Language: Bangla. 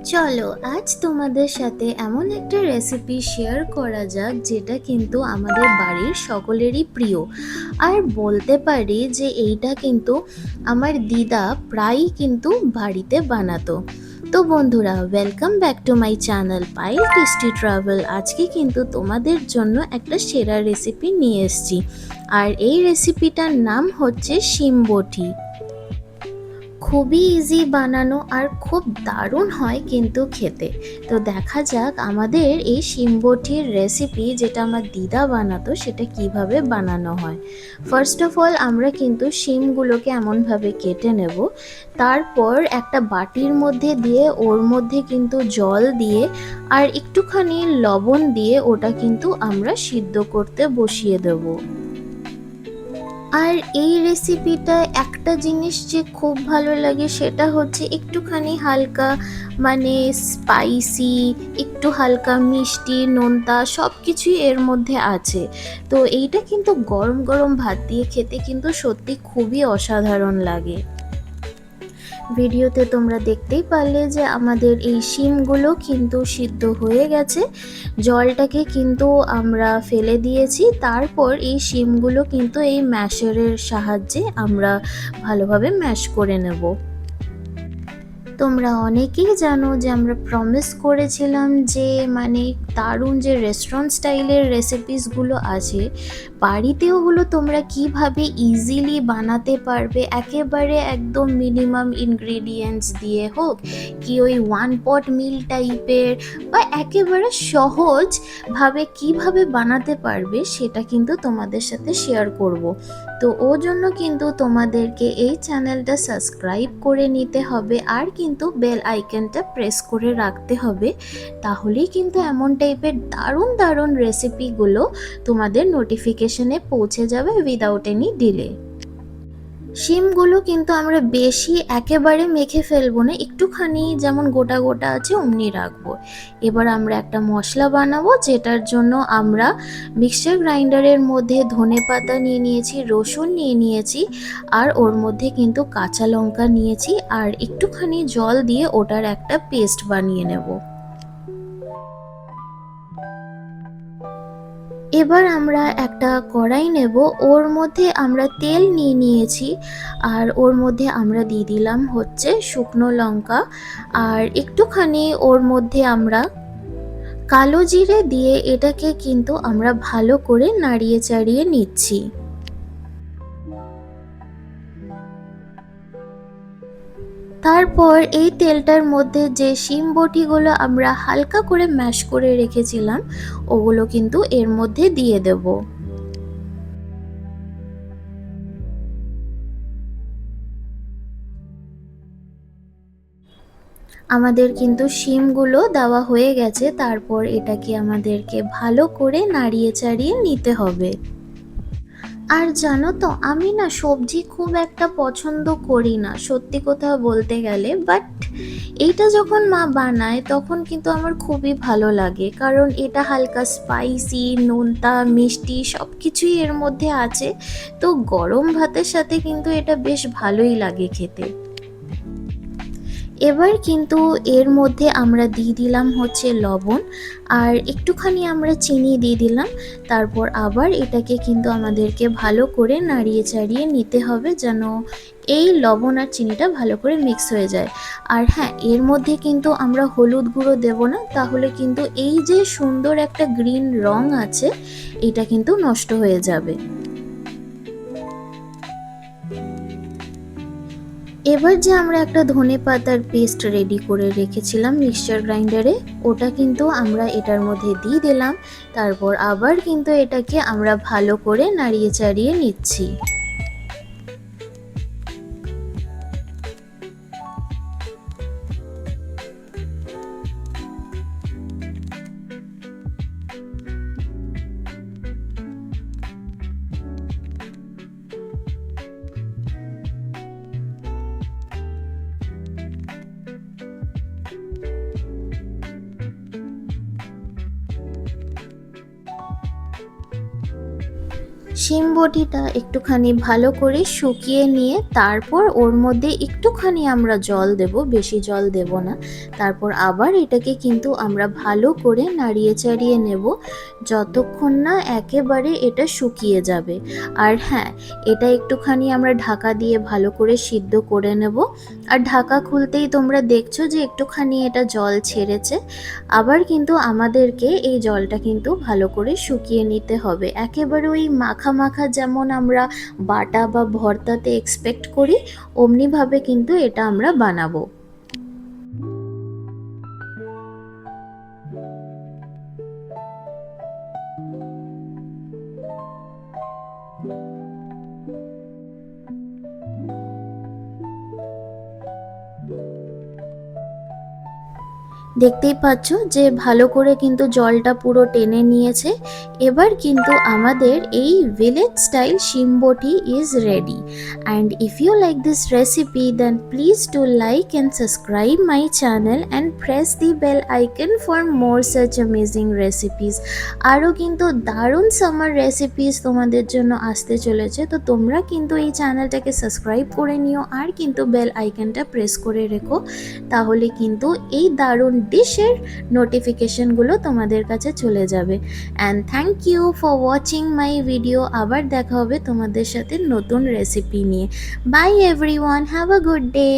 চলো আজ তোমাদের সাথে এমন একটা রেসিপি শেয়ার করা যাক যেটা কিন্তু আমাদের বাড়ির সকলেরই প্রিয়। আর বলতে পারি যে এইটা কিন্তু আমার দিদা প্রায়ই কিন্তু বাড়িতে বানাতো। তো বন্ধুরা, welcome back to my channel Pial tasty travel. আজকে কিন্তু তোমাদের জন্য একটা সেরা রেসিপি নিয়ে এসেছি। আর এই রেসিপিটার নাম হচ্ছে শিমবটি। খুবই ইজি বানানো আর খুব দারুণ হয় কিন্তু খেতে। তো দেখা যাক আমাদের এই শিমবটির রেসিপি, যেটা আমার দিদা বানাতো, সেটা কিভাবে বানানো হয়। ফার্স্ট অফ অল আমরা কিন্তু শিমগুলোকে এমনভাবে কেটে নেব। তারপর একটা বাটির মধ্যে দিয়ে ওর মধ্যে কিন্তু জল দিয়ে আর একটুখানি লবণ দিয়ে ওটা কিন্তু আমরা সিদ্ধ করতে বসিয়ে দেবো। আর এই রেসিপিটা একটা জিনিস যে খুব ভালো লাগে সেটা হচ্ছে একটুখানি হালকা, মানে স্পাইসি, একটু হালকা মিষ্টি নোনতা সব কিছুই এর মধ্যে আছে। তো এইটা কিন্তু গরম গরম ভাত দিয়ে খেতে কিন্তু সত্যি খুবই অসাধারণ লাগে। ভিডিওতে তোমরা দেখতেই পারলে যে আমাদের এই শিমগুলো কিন্তু সিদ্ধ হয়ে গেছে। জলটাকে কিন্তু আমরা ফেলে দিয়েছি। তারপর এই শিমগুলো কিন্তু এই ম্যাশারের সাহায্যে আমরা ভালোভাবে ম্যাশ করে নেব। তোমরা অনেকেই জানো যে আমরা প্রমিস করেছিলাম যে মানে দারুণ যে রেস্টুরেন্ট স্টাইলের রেসিপিসগুলো আছে বাড়িতেও ওগুলো তোমরা কিভাবে ইজিলি বানাতে পারবে, একেবারে একদম মিনিমাম ইনগ্রিডিয়েন্টস দিয়ে হোক, কি ওই ওয়ান পট মিল টাইপের, বা একেবারে সহজভাবে কিভাবে বানাতে পারবে সেটা কিন্তু তোমাদের সাথে শেয়ার করব। তো ওর জন্য কিন্তু তোমাদেরকে এই চ্যানেলটা সাবস্ক্রাইব করে নিতে হবে আর কিন্তু বেল আইকনটা প্রেস করে রাখতে হবে। তাহলেই কিন্তু এমন টাইপের দারুণ দারুণ রেসিপিগুলো তোমাদের নোটিফিকেশনে পৌঁছে যাবে উইদাউট এনি ডিলে। শিমগুলো কিন্তু আমরা বেশি একেবারে মেখে ফেলবো না, একটুখানি যেমন গোটা গোটা আছে অমনি রাখবো। এবার আমরা একটা মশলা বানাবো, যেটার জন্য আমরা মিক্সচার গ্রাইন্ডারের মধ্যে ধনেপাতা নিয়ে নিয়েছি, রসুন নিয়ে নিয়েছি, আর ওর মধ্যে কিন্তু কাঁচা লঙ্কা নিয়েছি, আর একটুখানি জল দিয়ে ওটার একটা পেস্ট বানিয়ে নেব। এবার আমরা একটা কড়াই নেব, ওর মধ্যে আমরা তেল নিয়ে নিয়েছি, আর ওর মধ্যে আমরা দিয়ে দিলাম হচ্ছে শুকনো লঙ্কা, আর একটুখানি ওর মধ্যে আমরা কালো জিরে দিয়ে এটাকে কিন্তু আমরা ভালো করে নাড়িয়ে চাড়িয়ে নিচ্ছি। তারপর এই তেলটার মধ্যে যে শিম বটিগুলো আমরা হালকা করে ম্যাশ করে রেখেছিলাম ওগুলো কিন্তু এর মধ্যে দিয়ে দেব। আমাদের কিন্তু শিমগুলো দেওয়া হয়ে গেছে। তারপর এটাকে আমাদেরকে ভালো করে নাড়িয়ে চাড়িয়ে নিতে হবে। আর জানো তো, আমি না সবজি খুব একটা পছন্দ করি না সত্যি কথা বলতে গেলে, বাট এইটা যখন মা বানায় তখন কিন্তু আমার খুবই ভালো লাগে, কারণ এটা হালকা স্পাইসি, নোনতা, মিষ্টি সব কিছুই এর মধ্যে আছে। তো গরম ভাতের সাথে কিন্তু এটা বেশ ভালোই লাগে খেতে। এবার কিন্তু এর মধ্যে আমরা দিয়ে দিলাম হচ্ছে লবণ, আর একটুখানি আমরা চিনি দিয়ে দিলাম। তারপর আবার এটাকে কিন্তু আমাদেরকে ভালো করে নাড়িয়ে চাড়িয়ে নিতে হবে, যেন এই লবণ আর চিনিটা ভালো করে মিক্স হয়ে যায়। আর হ্যাঁ, এর মধ্যে কিন্তু আমরা হলুদ গুঁড়ো দেব না, তাহলে কিন্তু এই যে সুন্দর একটা গ্রিন রং আছে এটা কিন্তু নষ্ট হয়ে যাবে। এবার যে আমরা একটা ধনেপাতার পেস্ট রেডি করে রেখেছিলাম মিক্সচার গ্রাইন্ডারে, ওটা কিন্তু আমরা এটার মধ্যে দিয়ে দিলাম। তারপর আবার কিন্তু এটাকে আমরা ভালো করে নাড়িয়ে চাড়িয়ে নিচ্ছি। শিম বটিটা একটুখানি ভালো করে শুকিয়ে নিয়ে তারপর ওর মধ্যে একটুখানি আমরা জল দেব, বেশি জল দেব না। তারপর আবার এটাকে কিন্তু আমরা ভালো করে নাড়িয়ে চাড়িয়ে নেব যতক্ষণ না একেবারে এটা শুকিয়ে যাবে। আর হ্যাঁ, এটা একটুখানি আমরা ঢাকা দিয়ে ভালো করে সিদ্ধ করে নেব। আর ঢাকা খুলতেই তোমরা দেখছো যে একটুখানি এটা জল ছেড়েছে। আবার কিন্তু আমাদেরকে এই জলটা কিন্তু ভালো করে শুকিয়ে নিতে হবে, একেবারে ওই মাখা মাখা যেমন আমরা বাটা বা ভর্তাতে এক্সপেক্ট করি অমনিভাবে কিন্তু এটা আমরা বানাবো। দেখতেই পাচ্ছ যে ভালো করে কিন্তু জলটা পুরো টেনে নিয়েছে। এবার কিন্তু আমাদের এই ভিলেজ স্টাইল শিম বটি is ready. And if you like this recipe then please do like and subscribe my channel and press the bell icon for more such amazing recipes. আরও কিন্তু দারুণ সামার রেসিপিস তোমাদের জন্য আসতে চলেছে, তো তোমরা কিন্তু এই চ্যানেলটাকে সাবস্ক্রাইব করে নিও আর কিন্তু বেল আইকনটা প্রেস করে রেখো, তাহলে কিন্তু এই দারুণ ডিশের নোটিফিকেশনগুলো তোমাদের কাছে চলে যাবে। And thank you for watching my video. আবার দেখা হবে তোমাদের সাথে নতুন রেসিপি নিয়ে। Bye everyone, have a good day.